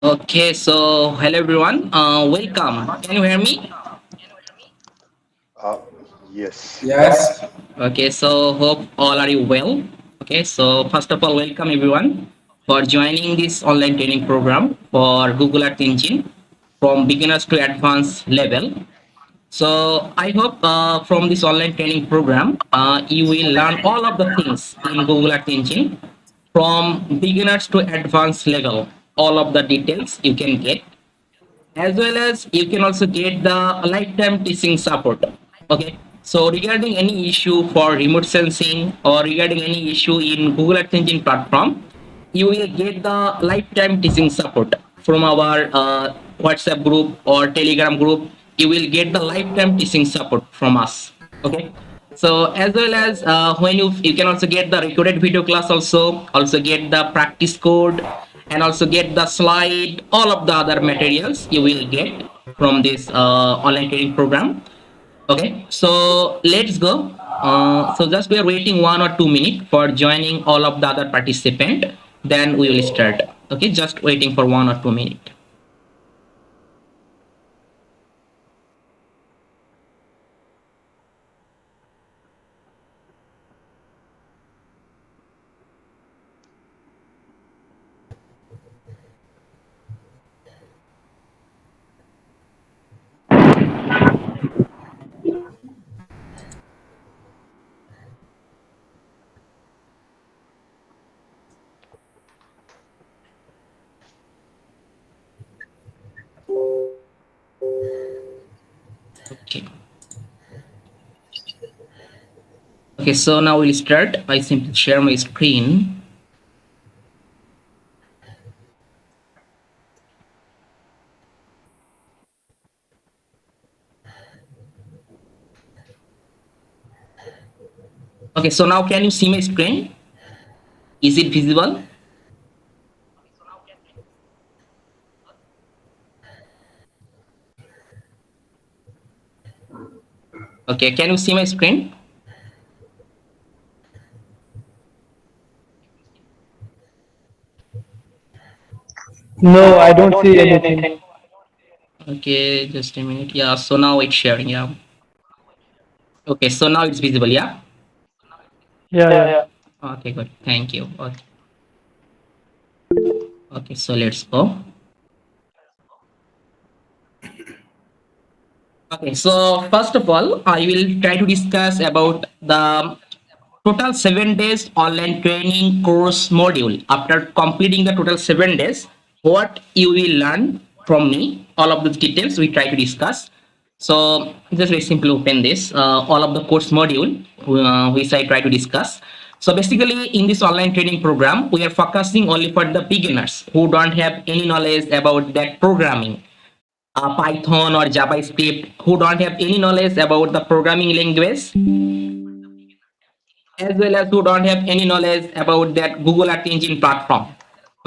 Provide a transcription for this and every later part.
Okay, so hello everyone. Welcome. Can you hear me? Uh, yes. Yes. Okay, so hope all are you well. Okay, so first of all, welcome everyone for joining this online training program for Google Earth Engine from beginners to advanced level. So I hope from this online training program, you will learn all of the things in Google Earth Engine from beginners to advanced level. All of the details you can get, as well as you can also get the lifetime teaching support. Okay, so regarding any issue for remote sensing or regarding any issue in Google Earth Engine platform, you will get the lifetime teaching support from our WhatsApp group or Telegram group. You will get the lifetime teaching support from us. Okay, so as well as when you can also get the recorded video class, also get the practice code, and also get the slide, all of the other materials you will get from this online training program. Okay, so let's go. So just we are waiting 1 or 2 minutes for joining all of the other participant, then we will start. Okay, just waiting for 1 or 2 minutes. Okay. Okay, so now we'll start. I simply share my screen. Okay, so now can you see my screen? Is it visible? Okay, can you see my screen? No, I don't see anything. Okay, just a minute. Yeah, so now it's sharing. Yeah. Okay, so now it's visible. Yeah. Yeah, yeah. Okay, good. Thank you. Okay. Okay, so let's go. Okay, so first of all, I will try to discuss about the total 7 days online training course module. After completing the total 7 days, what you will learn from me, all of the details we try to discuss. So just very simply open this, all of the course module which I try to discuss. So basically in this online training program, we are focusing only for the beginners who don't have any knowledge about that programming, Python or JavaScript, who don't have any knowledge about the programming language, as well as who don't have any knowledge about that Google Earth Engine platform.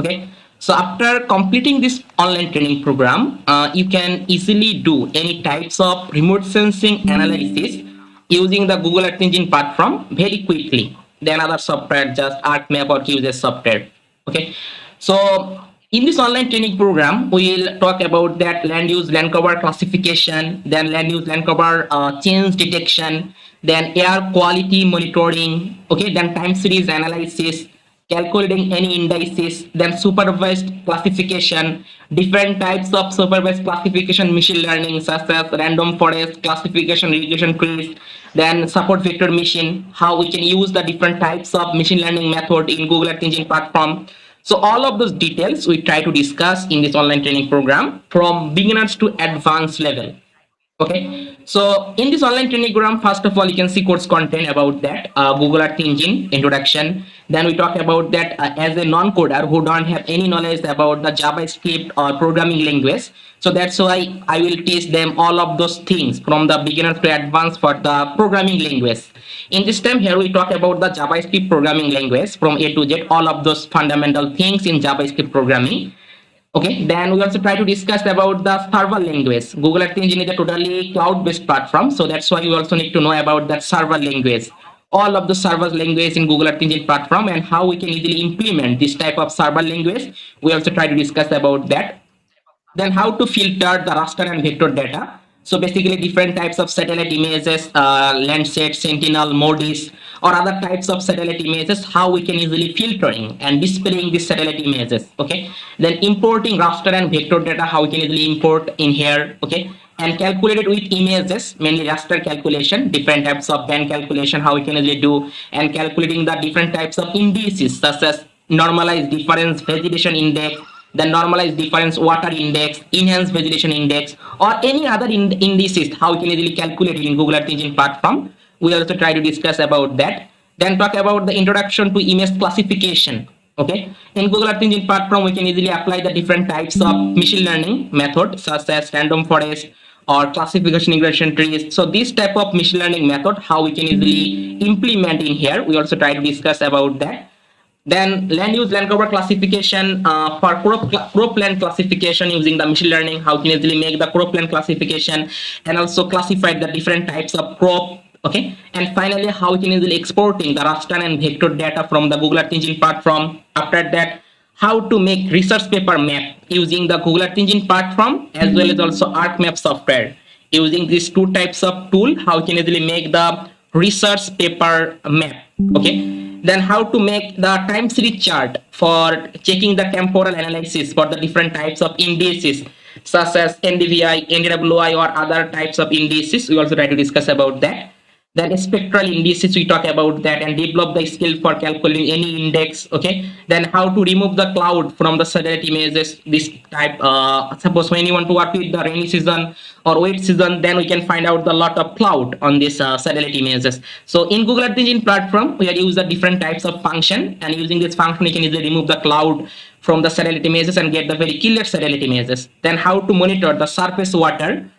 Okay, so after completing this online training program, you can easily do any types of remote sensing analysis using the Google Earth Engine platform very quickly than other software, just ArcMap or QGIS software. Okay, so in this online training program, we will talk about that land use land cover classification, then land use land cover change detection, then air quality monitoring, okay, then time series analysis, calculating any indices, then supervised classification, different types of supervised classification machine learning such as random forest classification, regression trees, then support vector machine, how we can use the different types of machine learning method in Google Earth Engine platform. So all of those details we try to discuss in this online training program from beginners to advanced level. Okay, so in this online training program, first of all, you can see course content about that Google Earth Engine introduction. Then we talk about that as a non-coder who don't have any knowledge about the JavaScript or programming language. So that's why I will teach them all of those things from the beginner to advanced for the programming language. In this time here, we talk about the JavaScript programming language from A to Z, all of those fundamental things in JavaScript programming. Okay, then we also try to discuss about the server language. Google Earth Engine is a totally cloud-based platform, so that's why we also need to know about that server language. All of the server language in Google Earth Engine platform and how we can easily implement this type of server language. We also try to discuss about that. Then how to filter the raster and vector data. So basically different types of satellite images, Landsat, Sentinel, MODIS, or other types of satellite images, how we can easily filtering and displaying these satellite images. Okay. Then importing raster and vector data, how we can easily import in here. Okay. And calculate it with images, mainly raster calculation, different types of band calculation, how we can easily do, and calculating the different types of indices such as normalized difference vegetation index, the normalized difference water index, enhanced vegetation index, or any other indices, how we can easily calculate it in Google Earth Engine platform. We also try to discuss about that. Then talk about the introduction to image classification. Okay, in Google Earth Engine platform, we can easily apply the different types of machine learning method such as random forest or classification regression trees. So this type of machine learning method, how we can easily implement in here, we also try to discuss about that. Then land use land cover classification, for cropland classification using the machine learning, how can easily make the cropland classification and also classify the different types of crop. Okay, and finally how we can easily exporting the raster and vector data from the Google Earth Engine platform. After that, how to make research paper map using the Google Earth Engine platform as well as also ArcMap software. Using these two types of tool, how we can easily make the research paper map. Okay, then how to make the time series chart for checking the temporal analysis for the different types of indices such as NDVI, NDWI, or other types of indices. We also try to discuss about that. Then spectral indices, we talk about that and develop the skill for calculating any index. Okay, then how to remove the cloud from the satellite images. This type, suppose when you want to work with the rainy season or wet season, then we can find out the lot of cloud on this satellite images. So in Google Earth Engine platform, we are use the different types of function, and using this function we can easily remove the cloud from the satellite images and get the very clear satellite images. Then how to monitor the surface water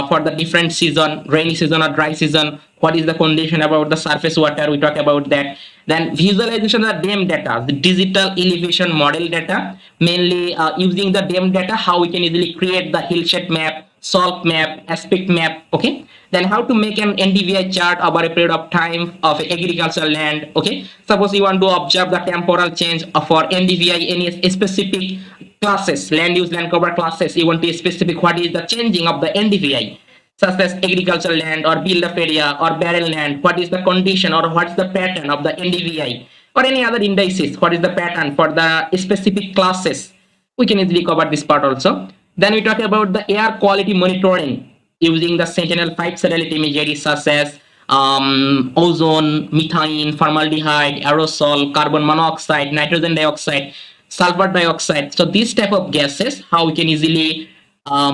for the different season, rainy season or dry season. What is the condition about the surface water? We talk about that. Then visualization of the DEM data, the digital elevation model data, mainly using the DEM data, how we can easily create the hillside map, salt map, aspect map. Okay. Then how to make an NDVI chart over a period of time of agricultural land. Okay. Suppose you want to observe the temporal change for NDVI any specific classes, land use land cover classes. You want to specific what is the changing of the NDVI, such as agricultural land or build up area or barren land. What is the condition or what's the pattern of the NDVI or any other indices? What is the pattern for the specific classes? We can easily cover this part also. Then we talk about the air quality monitoring using the Sentinel-5 satellite imagery such as ozone, methane, formaldehyde, aerosol, carbon monoxide, nitrogen dioxide, sulfur dioxide. So these type of gases, how we can easily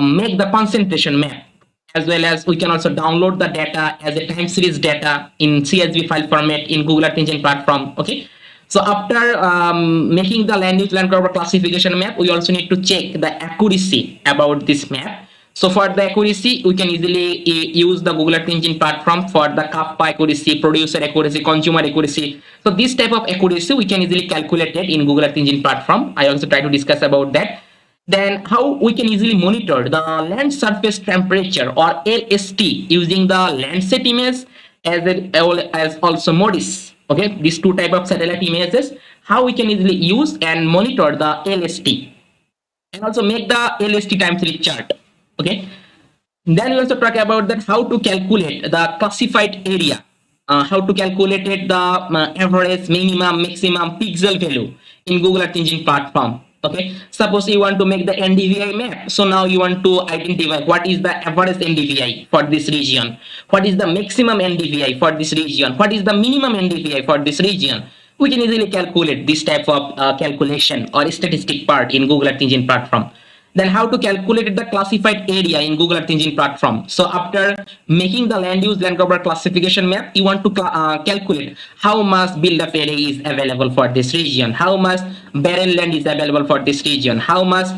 make the concentration map, as well as we can also download the data as a time series data in CSV file format in Google Earth Engine platform. Okay. So after making the land use land cover classification map, we also need to check the accuracy about this map. So for the accuracy, we can easily use the Google Earth Engine platform for the kappa accuracy, producer accuracy, consumer accuracy. So this type of accuracy we can easily calculate it in Google Earth Engine platform. I also try to discuss about that. Then how we can easily monitor the land surface temperature or LST using the Landsat image as also MODIS. Okay, these two type of satellite images, how we can easily use and monitor the LST and also make the LST time series chart. Okay, then we also talk about that how to calculate the classified area, how to calculate it, the average, minimum, maximum pixel value in Google Earth Engine platform. Okay, suppose you want to make the NDVI map, so now you want to identify what is the average NDVI for this region, what is the maximum NDVI for this region, what is the minimum NDVI for this region. We can easily calculate this type of calculation or statistic part in Google Earth Engine platform. Then how to calculate the classified area in Google Earth Engine platform. So after making the land use land cover classification map, you want to calculate how much build-up area is available for this region, how much barren land is available for this region, how much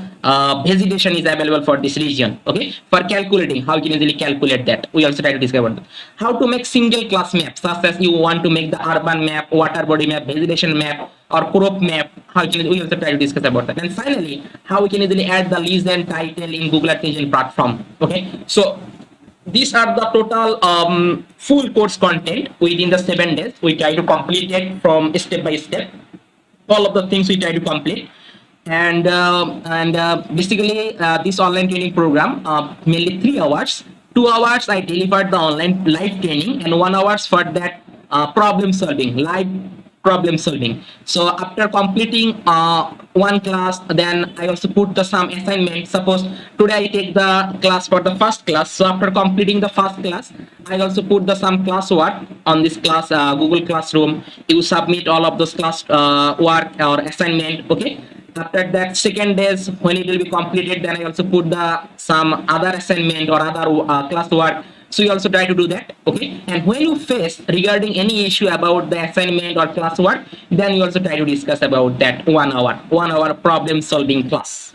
vegetation is available for this region. Okay, for calculating, how you can easily calculate that. We also try to discover that. How to make single class maps, such as you want to make the urban map, water body map, vegetation map, or crop map. How can we also try to discuss about that. And finally, how we can easily add the list and title in Google Earth Engine platform. Okay, so these are the total full course content within the 7 days. We try to complete it from step by step. All of the things we try to complete. And basically this online training program mainly 3 hours. 2 hours I delivered the online live training, and 1 hours for that problem solving, live problem solving. So after completing one class, then I also put the some assignment. Suppose today I take the class for the first class, so after completing the first class, I also put the some class work on this class Google Classroom. You submit all of those class work or assignment. Okay, after that second days when it will be completed, then I also put the some other assignment or other class work. So you also try to do that. Okay, and when you face regarding any issue about the assignment or class work, then you also try to discuss about that 1 hour problem solving class.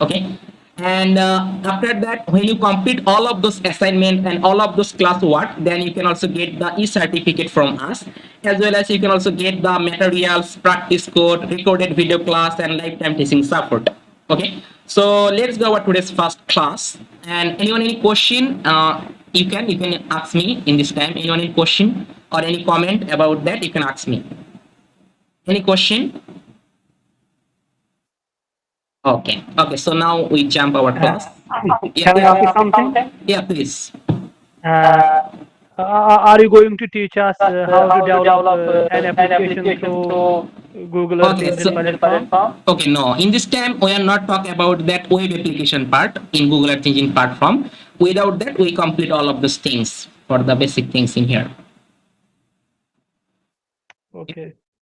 Okay, and after that when you complete all of those assignment and all of those class work, then you can also get the e-certificate from us, as well as you can also get the materials, practice code, recorded video class, and lifetime teaching support. Okay, so let's go over today's first class. And anyone any question, you can ask me in this time. Anyone any question or any comment about that, you can ask me. Any question? Okay. Okay. So now we jump our class. Can I ask you something? Yeah, please. Uh, are you going to teach us how to develop an application through Google Earth Okay. Engine So platform? okay, no. In this time, we are not talking about that web application part in Google Earth Engine platform. Without that, we complete all of those things for the basic things in here. Okay.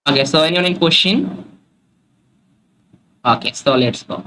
Okay. So anyone in question? Okay. So let's go.